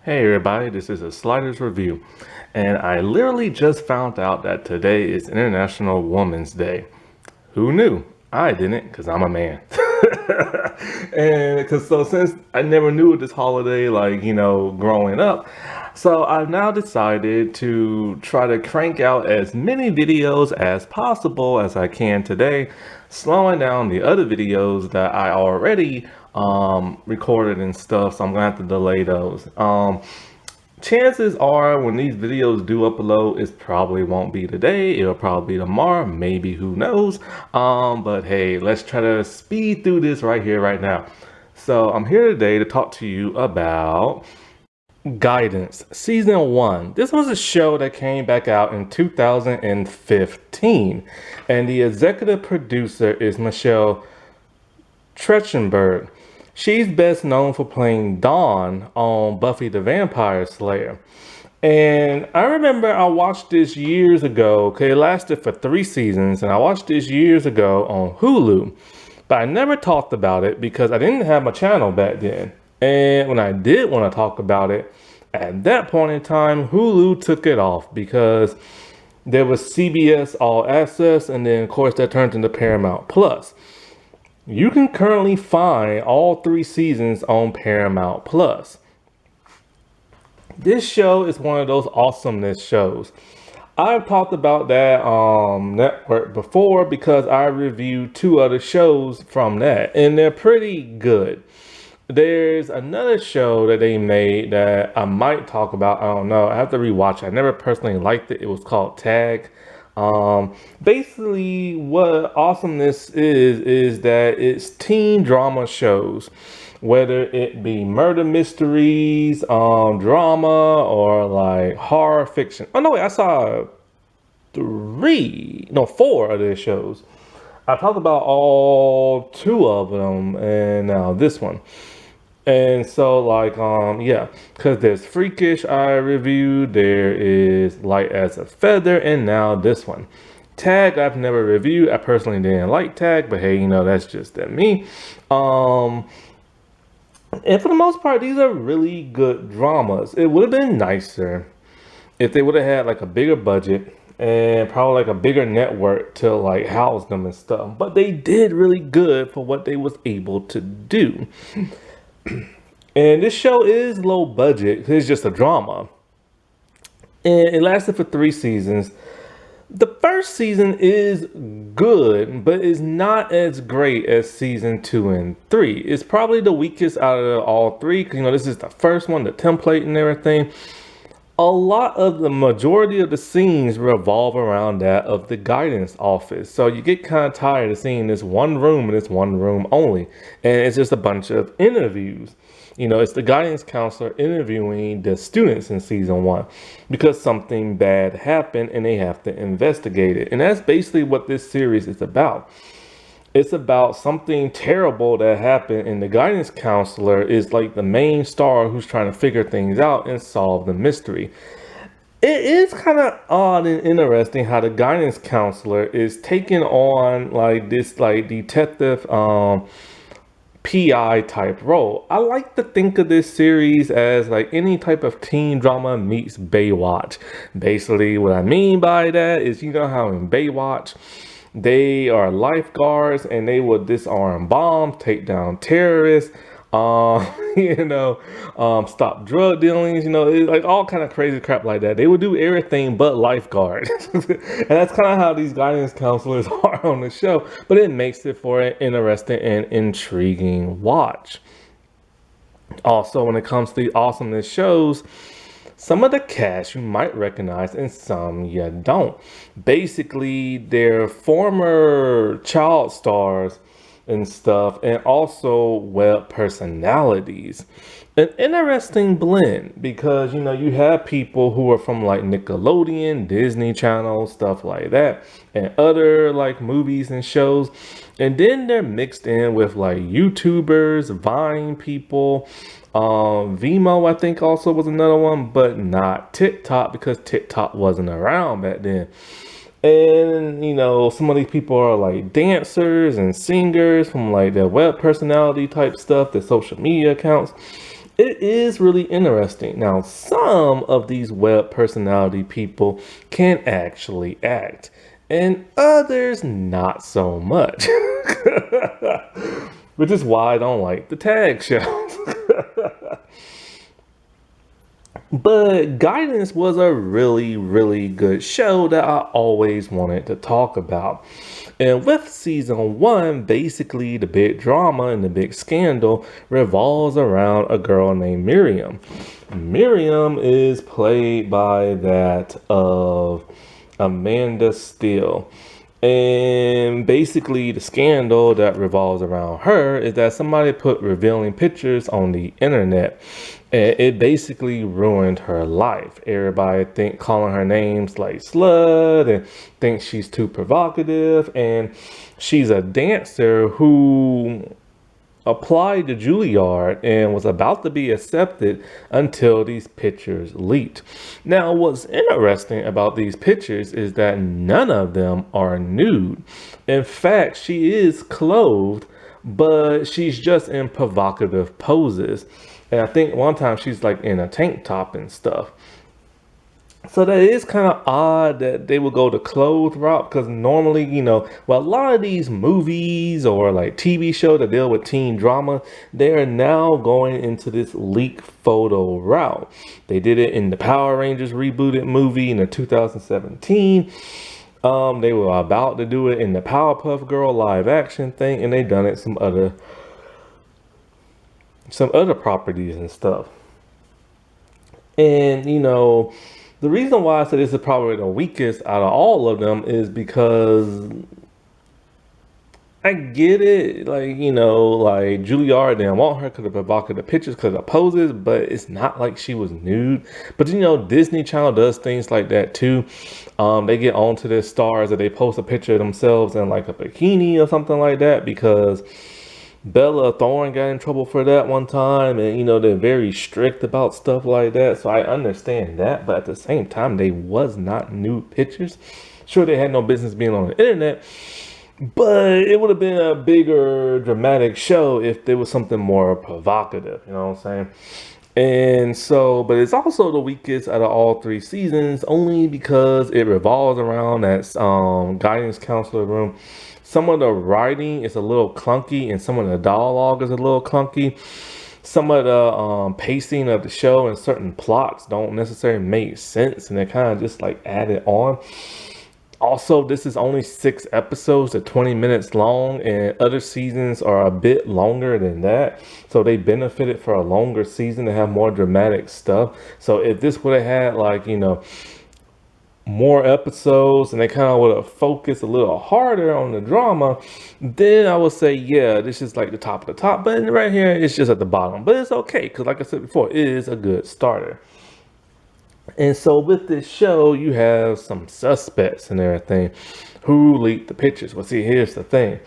Hey everybody, this is a Sliders Review, and I literally just found out that today is International Women's Day. Who knew? I didn't, because I'm a man. And because so since I never knew this holiday, growing up, so I've now decided to try to crank out as many videos as possible as I can today, slowing down the other videos that I already recorded and stuff. So I'm gonna have to delay those. Chances are when these videos do upload, it probably won't be today. It'll probably be tomorrow, maybe, who knows. But hey, let's try to speed through this right here, right now. So I'm here today to talk to you about Guidance Season 1. This was a show that came back out in 2015, and the executive producer is Michelle Trachtenberg. She's best known for playing Dawn on Buffy the Vampire Slayer. And I remember I watched this years ago. Okay, it lasted for 3 seasons, and I watched this years ago on Hulu. But I never talked about it because I didn't have my channel back then. And when I did want to talk about it, at that point in time, Hulu took it off because there was CBS All Access, and then of course that turned into Paramount Plus. You can currently find all 3 seasons on Paramount Plus. This show is one of those awesomeness shows. I've talked about that network before because I reviewed 2 other shows from that, and they're pretty good. There's another show that they made that I might talk about. I don't know. I have to rewatch it. I never personally liked it. It was called Tag. Basically, what awesomeness is that it's teen drama shows, whether it be murder mysteries, drama, or like horror fiction. Oh no, wait, I saw 4 of their shows. I talked about all 2 of them, and now this one. And so, yeah, because there's Freakish I reviewed, there is Light as a Feather, and now this one. Tag I've never reviewed. I personally didn't like Tag, but hey, that's just that me. And for the most part, these are really good dramas. It would have been nicer if they would have had like a bigger budget and probably like a bigger network to like house them and stuff. But they did really good for what they was able to do. And this show is low budget. It's just a drama. And it lasted for 3 seasons. The first season is good, but it's not as great as season 2 and 3. It's probably the weakest out of all 3 because this is the first one, the template and everything. A lot of the majority of the scenes revolve around that of the guidance office. So you get kind of tired of seeing this one room and this one room only. And it's just a bunch of interviews. It's the guidance counselor interviewing the students in season 1 because something bad happened and they have to investigate it. And that's basically what this series is about. It's about something terrible that happened, and the guidance counselor is like the main star who's trying to figure things out and solve the mystery. It is kind of odd and interesting how the guidance counselor is taking on like this like detective PI type role. I like to think of this series as like any type of teen drama meets Baywatch. Basically, what I mean by that is how in Baywatch, they are lifeguards and they will disarm bombs, take down terrorists, stop drug dealings, it's like all kind of crazy crap like that. They would do everything but lifeguard. And that's kind of how these guidance counselors are on the show, but it makes it for an interesting and intriguing watch. Also, when it comes to the awesomeness shows, some of the cast you might recognize and some you don't. Basically, they're former child stars and stuff, and also web personalities. An interesting blend because you have people who are from like Nickelodeon, Disney Channel, stuff like that, and other like movies and shows, and then they're mixed in with like YouTubers, Vine people. Vimo I think also was another one, but not TikTok because TikTok wasn't around back then. And some of these people are like dancers and singers from like their web personality type stuff, their social media accounts. it is really interesting. Now, some of these web personality people can actually act, and others not so much. Which is why I don't like the tag shows. But Guidance was a really, really good show that I always wanted to talk about. And with season one, basically the big drama and the big scandal revolves around a girl named Miriam. Miriam is played by that of Amanda Steele. And basically, the scandal that revolves around her is that somebody put revealing pictures on the internet, and it basically ruined her life. Everybody calling her names like slut and thinks she's too provocative, and she's a dancer who applied to Juilliard and was about to be accepted until these pictures leaked. Now, what's interesting about these pictures is that none of them are nude. In fact, she is clothed, but she's just in provocative poses. And I think one time she's like in a tank top and stuff. So that is kind of odd that they would go the clothes route, because normally, well, a lot of these movies or like TV shows that deal with teen drama, they are now going into this leak photo route. They did it in the Power Rangers rebooted movie in the 2017. They were about to do it in the Powerpuff Girl live action thing, and they done it some other properties and stuff. And the reason why I said this is probably the weakest out of all of them is because I get it. Like, like Juilliard didn't want her because of provocative pictures, because of poses, but it's not like she was nude. But, Disney Channel does things like that too. They get onto their stars that they post a picture of themselves in like a bikini or something like that, because Bella Thorne got in trouble for that one time, and they're very strict about stuff like that, so I understand that. But at the same time, they was not nude pictures. Sure, they had no business being on the internet, but it would have been a bigger dramatic show if there was something more provocative, you know what I'm saying? And so, but it's also the weakest out of all three seasons, only because it revolves around that guidance counselor room. Some of the writing is a little clunky, and some of the dialogue is a little clunky. Some of the pacing of the show and certain plots don't necessarily make sense, and they're kind of just like added on. Also, this is only 6 episodes, they're 20 minutes long, and other seasons are a bit longer than that. So they benefited for a longer season to have more dramatic stuff. So if this would have had like, more episodes and they kind of would have focused a little harder on the drama, then I would say, yeah, this is like the top of the top. But right here, it's just at the bottom. But it's okay, because like I said before, it is a good starter. And so with this show, you have some suspects and everything who leaked the pictures. Well, see, here's the thing.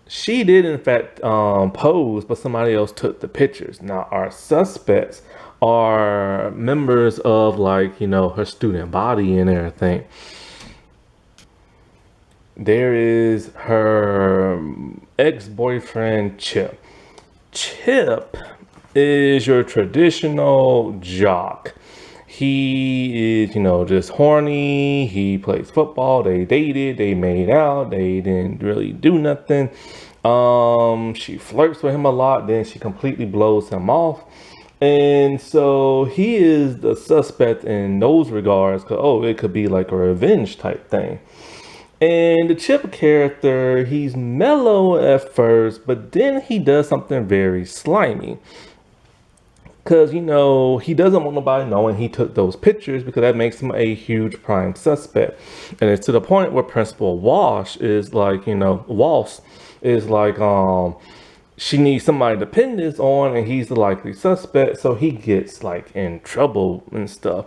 She did in fact pose, but somebody else took the pictures. Now, our suspects are members of like, her student body and everything. There is her ex-boyfriend, Chip. Chip is your traditional jock. He is, just horny. He plays football. They dated. They made out. They didn't really do nothing. She flirts with him a lot. Then she completely blows him off. And so he is the suspect in those regards, because, it could be like a revenge type thing. And the Chip character, he's mellow at first, but then he does something very slimy. Because, he doesn't want nobody knowing he took those pictures, because that makes him a huge prime suspect. And it's to the point where Principal Walsh is like, Walsh is like, she needs somebody to pin this on, and he's the likely suspect, so he gets like in trouble and stuff.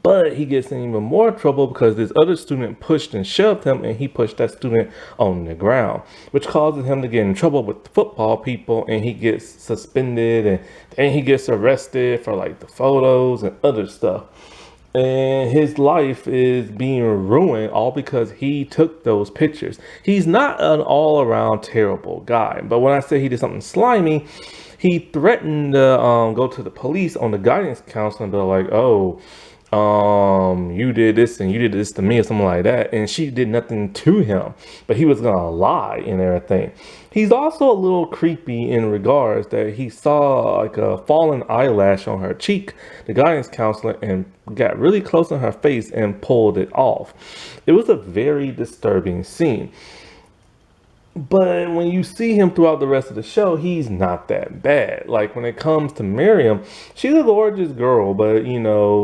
But he gets in even more trouble because this other student pushed and shoved him, and he pushed that student on the ground, which causes him to get in trouble with football people, and he gets suspended, and he gets arrested for like the photos and other stuff. and his life is being ruined all because he took those pictures. He's not an all-around terrible guy, but when I say he did something slimy, he threatened to go to the police on the guidance counselor and be like, "Oh, you did this and you did this to me," or something like that. And she did nothing to him, but he was gonna lie and everything. He's also a little creepy in regards that he saw like a fallen eyelash on her cheek, the guidance counselor, and got really close to her face and pulled it off. It was a very disturbing scene. But when you see him throughout the rest of the show, he's not that bad. Like when it comes to Miriam, she's a gorgeous girl, but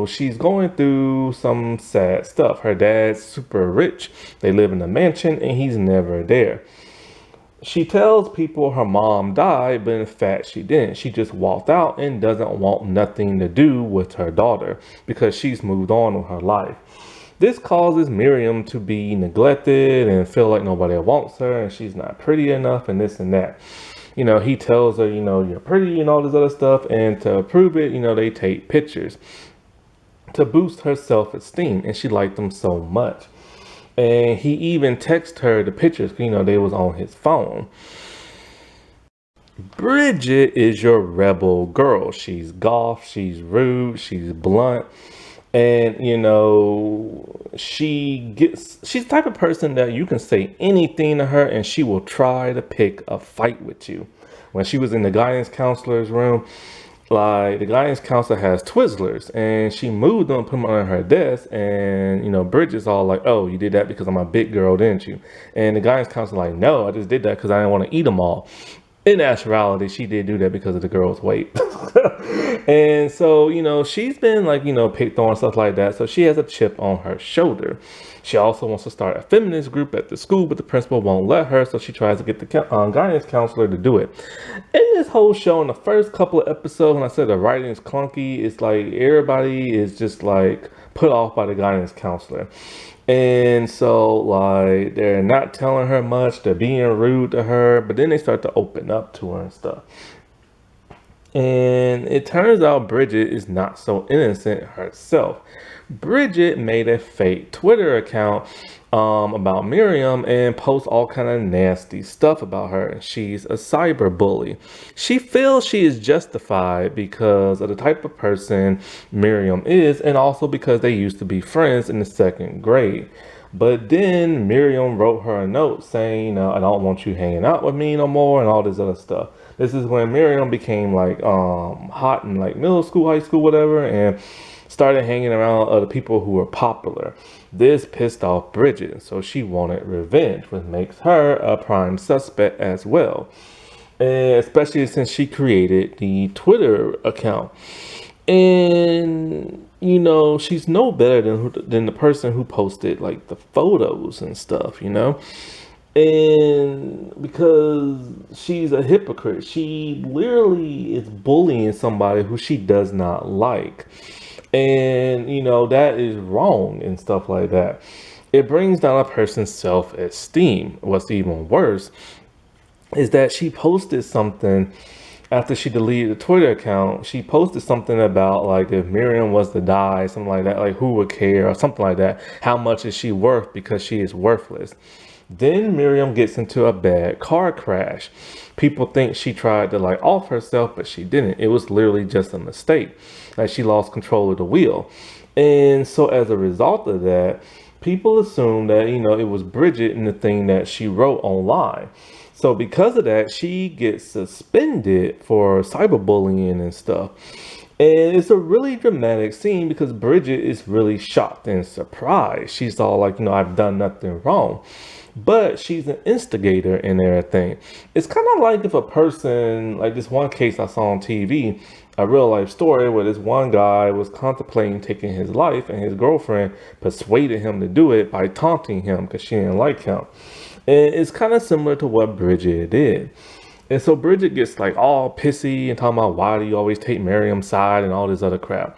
she's going through some sad stuff. Her dad's super rich. They live in a mansion and he's never there. She tells people her mom died, but in fact she didn't. She just walked out and doesn't want nothing to do with her daughter because she's moved on with her life. This causes Miriam to be neglected and feel like nobody wants her and she's not pretty enough and this and that. He tells her, you're pretty and all this other stuff. And to prove it, they take pictures to boost her self-esteem. And she liked them so much. And he even texted her the pictures, they was on his phone. Bridget is your rebel girl. She's goth, she's rude, she's blunt. And she's the type of person that you can say anything to her and she will try to pick a fight with you. When she was in the guidance counselor's room, like the guidance counselor has Twizzlers and she moved them and put them on her desk, and Bridget's all like, "Oh, you did that because I'm a big girl, didn't you?" And the guidance counselor like, "No, I just did that because I didn't want to eat them all." In actuality, she did do that because of the girl's weight. And so, she's been like, picked on and stuff like that. So she has a chip on her shoulder. She also wants to start a feminist group at the school, but the principal won't let her. So she tries to get the guidance counselor to do it. In this whole show, in the first couple of episodes, when I said the writing is clunky, it's like everybody is just like put off by the guidance counselor. And so, like, they're not telling her much, they're being rude to her, but then they start to open up to her and stuff. And it turns out Bridget is not so innocent herself. Bridget made a fake Twitter account about Miriam and posts all kind of nasty stuff about her. And she's a cyber bully. She feels she is justified because of the type of person Miriam is, and also because they used to be friends in the second grade. But then Miriam wrote her a note saying, "I don't want you hanging out with me no more," and all this other stuff. This is when Miriam became like hot in like middle school, high school, whatever, and started hanging around other people who were popular. This pissed off Bridget, so she wanted revenge, which makes her a prime suspect as well. And especially since she created the Twitter account. And she's no better than the person who posted like the photos and stuff, and because she's a hypocrite, she literally is bullying somebody who she does not like. And that is wrong and stuff like that. It brings down a person's self-esteem. What's even worse is that she posted something after she deleted the Twitter account. She posted something about like if Miriam was to die, something like that, like who would care or something like that. How much is she worth because she is worthless. Then Miriam gets into a bad car crash. People think she tried to like off herself, but she didn't. It was literally just a mistake. Like she lost control of the wheel. And so as a result of that, people assume that, it was Bridget and the thing that she wrote online. So because of that, she gets suspended for cyberbullying and stuff. And it's a really dramatic scene because Bridget is really shocked and surprised. She's all like, "I've done nothing wrong." But she's an instigator and everything. It's kind of like if a person, like this one case I saw on TV, a real life story where this one guy was contemplating taking his life and his girlfriend persuaded him to do it by taunting him because she didn't like him. And it's kind of similar to what Bridget did. And so Bridget gets like all pissy and talking about why do you always take Miriam's side and all this other crap.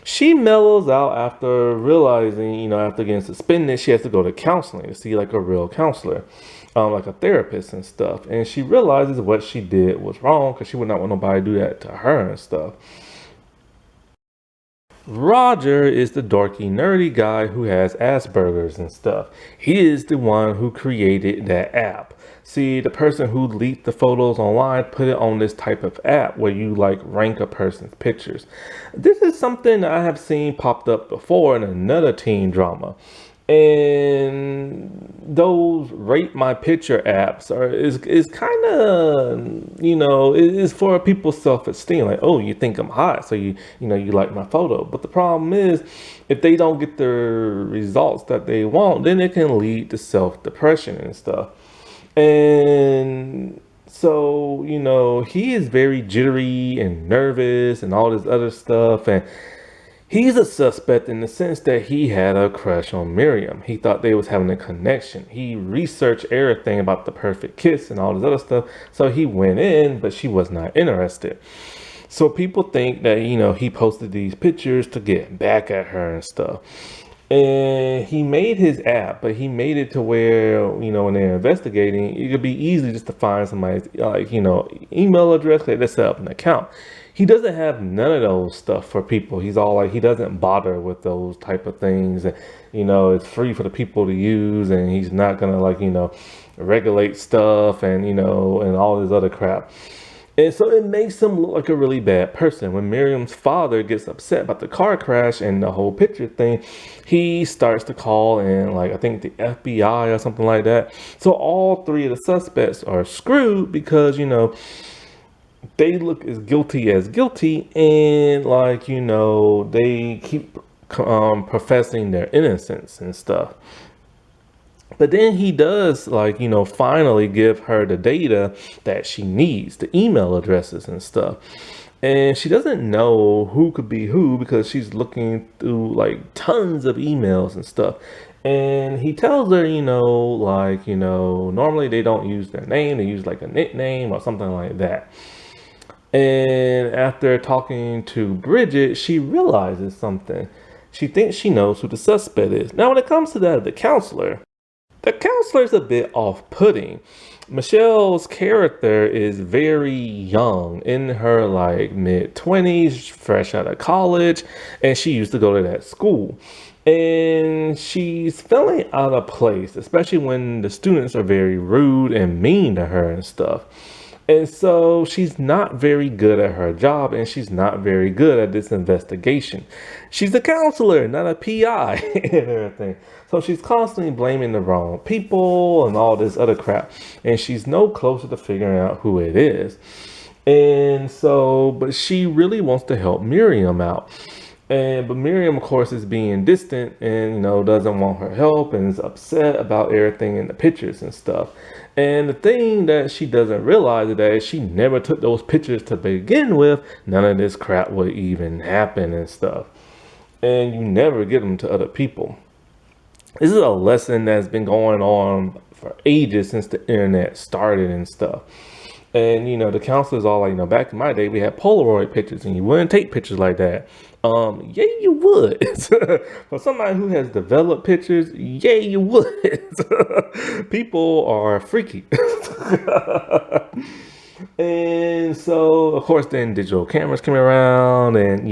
She mellows out after realizing, after getting suspended, she has to go to counseling to see like a real counselor, like a therapist and stuff. And she realizes what she did was wrong because she would not want nobody to do that to her and stuff. Roger is the dorky, nerdy guy who has Asperger's and stuff. He is the one who created that app. See, the person who leaked the photos online put it on this type of app where you like rank a person's pictures. This is something I have seen popped up before in another teen drama. And those rate my picture apps is kind of, is for people's self-esteem. Like, oh, you think I'm hot, so you like my photo. But the problem is, if they don't get the results that they want, then it can lead to self-depression and stuff. And so, he is very jittery and nervous and all this other stuff. And he's a suspect in the sense that he had a crush on Miriam. He thought they was having a connection. He researched everything about the perfect kiss and all this other stuff. So he went in, but she was not interested. So people think that, he posted these pictures to get back at her and stuff. And he made his app, but he made it to where, when they're investigating, it could be easy just to find somebody's, email address, they set up an account. He doesn't have none of those stuff for people. He's all like, he doesn't bother with those type of things. And, it's free for the people to use, and he's not going to regulate stuff and, and all this other crap. And so it makes him look like a really bad person. When Miriam's father gets upset about the car crash and the whole picture thing, he starts to call in, I think the FBI or something like that. So all three of the suspects are screwed because, they look as guilty, and they keep professing their innocence and stuff. But then he does finally give her the data that she needs, the email addresses and stuff. And she doesn't know who could be who because she's looking through tons of emails and stuff. And he tells her, normally they don't use their name, they use a nickname or something like that. And after talking to Bridget, she realizes something. She thinks she knows who the suspect is. Now, when it comes to that, the counselor's a bit off-putting. Michelle's character is very young, in her mid-20s, fresh out of college, and she used to go to that school. And she's feeling out of place, especially when the students are very rude and mean to her and stuff. And so she's not very good at her job, and she's not very good at this investigation. She's a counselor, not a PI and everything. So she's constantly blaming the wrong people and all this other crap. And she's no closer to figuring out who it is. And so, but she really wants to help Miriam out. But Miriam, of course, is being distant and, doesn't want her help and is upset about everything in the pictures and stuff. And the thing that she doesn't realize is that if she never took those pictures to begin with, none of this crap would even happen and stuff. And you never get them to other people. This is a lesson that's been going on for ages since the internet started and stuff. And, the counselors all back in my day, we had Polaroid pictures and you wouldn't take pictures like that. Yeah, you would. For somebody who has developed pictures, yeah, you would. People are freaky. And so, of course, then digital cameras came around and,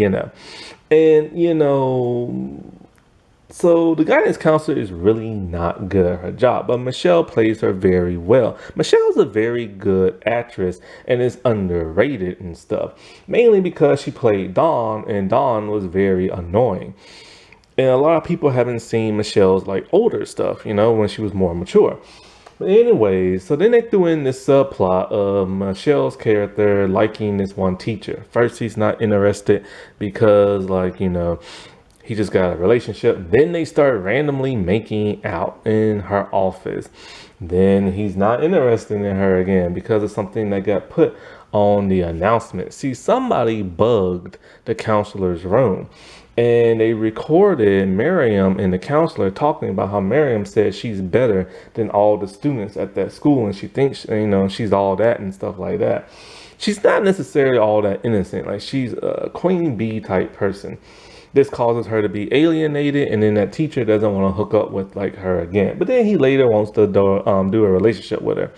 so the guidance counselor is really not good at her job, but Michelle plays her very well. Michelle's a very good actress and is underrated and stuff, mainly because she played Dawn, and Dawn was very annoying. And a lot of people haven't seen Michelle's older stuff, when she was more mature. But anyways, so then they threw in this subplot of Michelle's character liking this one teacher. First, he's not interested because he just got a relationship. Then they start randomly making out in her office. Then he's not interested in her again because of something that got put on the announcement. See, somebody bugged the counselor's room. And they recorded Miriam and the counselor talking about how Miriam said she's better than all the students at that school. And she thinks, she's all that and stuff like that. She's not necessarily all that innocent. She's a queen bee type person. This causes her to be alienated, and then that teacher doesn't want to hook up with her again. But then he later wants to do a relationship with her.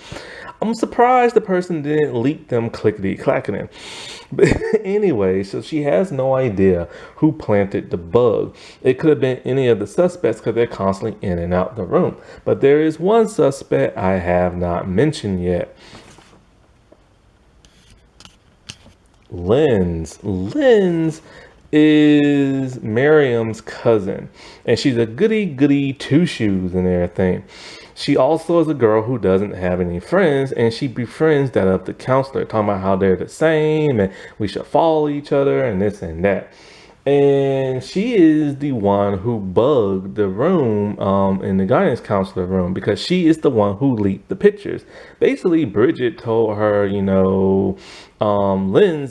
I'm surprised the person didn't leak them clickety clacking. But anyway, so she has no idea who planted the bug. It could have been any of the suspects because they're constantly in and out the room. But there is one suspect I have not mentioned yet. Linz is Miriam's cousin, and she's a goody two shoes and everything. She also is a girl who doesn't have any friends, and she befriends that of the counselor, talking about how they're the same and we should follow each other and this and that. And she is the one who bugged the room in the guidance counselor room because she is the one who leaked the pictures. Basically, Bridget told her, Linz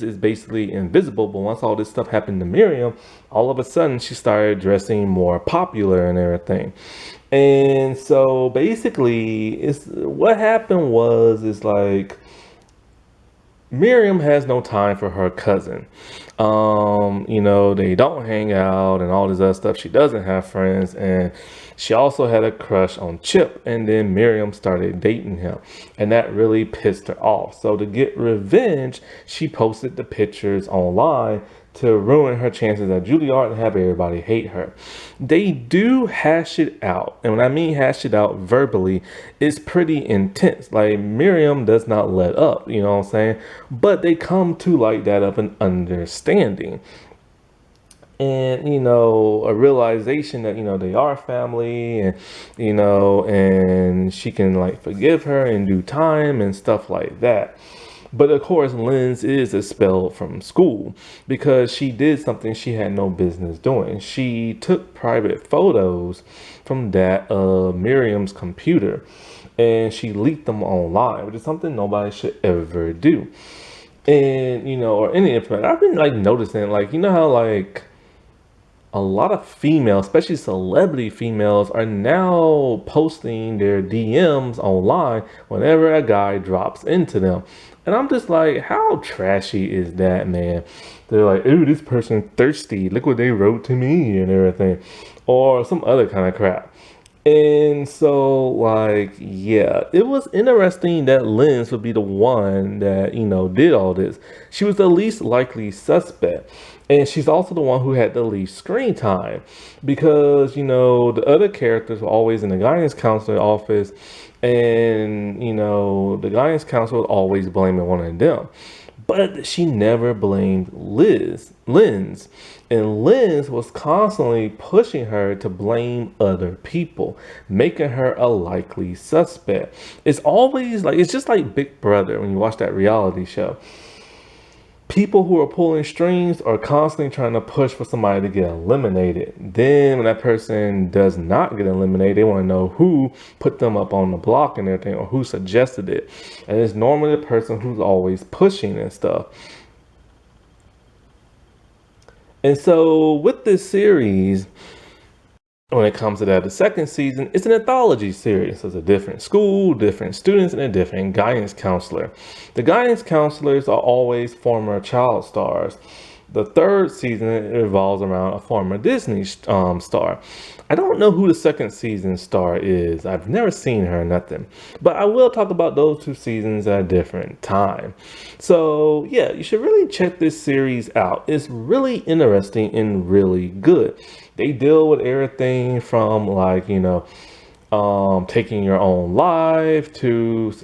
is basically invisible, but once all this stuff happened to Miriam, all of a sudden she started dressing more popular and everything. And so basically, it's what happened was is like Miriam has no time for her cousin. They don't hang out and all this other stuff. She doesn't have friends, and she also had a crush on Chip, and then Miriam started dating him, and that really pissed her off. So to get revenge, she posted the pictures online to ruin her chances at Juilliard and have everybody hate her. They do hash it out. And when I mean hash it out verbally, it's pretty intense. Like Miriam does not let up, you know what I'm saying? But they come to like that of an understanding. And, a realization that, they are family and, and she can like forgive her in due time and stuff like that. But of course, Linz is expelled from school because she did something she had no business doing. She took private photos from that Miriam's computer and she leaked them online, which is something nobody should ever do. And, or any information. I've been like noticing, like, how like a lot of females, especially celebrity females, are now posting their DMs online whenever a guy drops into them. And I'm just like, how trashy is that, man? They're like, ooh, this person thirsty. Look what they wrote to me and everything. Or some other kind of crap. And so, like, yeah, it was interesting that Linz would be the one that, did all this. She was the least likely suspect. And she's also the one who had the least screen time because, the other characters were always in the guidance counselor office. And, the guidance counselor was always blaming one of them. But she never blamed Linz. And Linz was constantly pushing her to blame other people, making her a likely suspect. It's always like, it's just like Big Brother when you watch that reality show. People who are pulling strings are constantly trying to push for somebody to get eliminated. Then when that person does not get eliminated, they want to know who put them up on the block and everything or who suggested it. And it's normally the person who's always pushing and stuff. And so with this series, when it comes to that, the second season, it's an anthology series. So it's a different school, different students, and a different guidance counselor. The guidance counselors are always former child stars. The third season, it revolves around a former Disney star. I don't know who the second season star is. I've never seen her, nothing. But I will talk about those two seasons at a different time. So yeah, you should really check this series out. It's really interesting and really good. They deal with everything from like, taking your own life to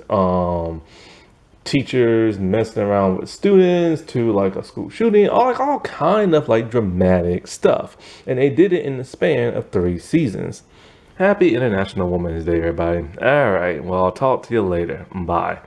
teachers messing around with students to like a school shooting, all kind of like dramatic stuff. And they did it in the span of 3 seasons. Happy International Women's Day, everybody. All right, well, I'll talk to you later. Bye.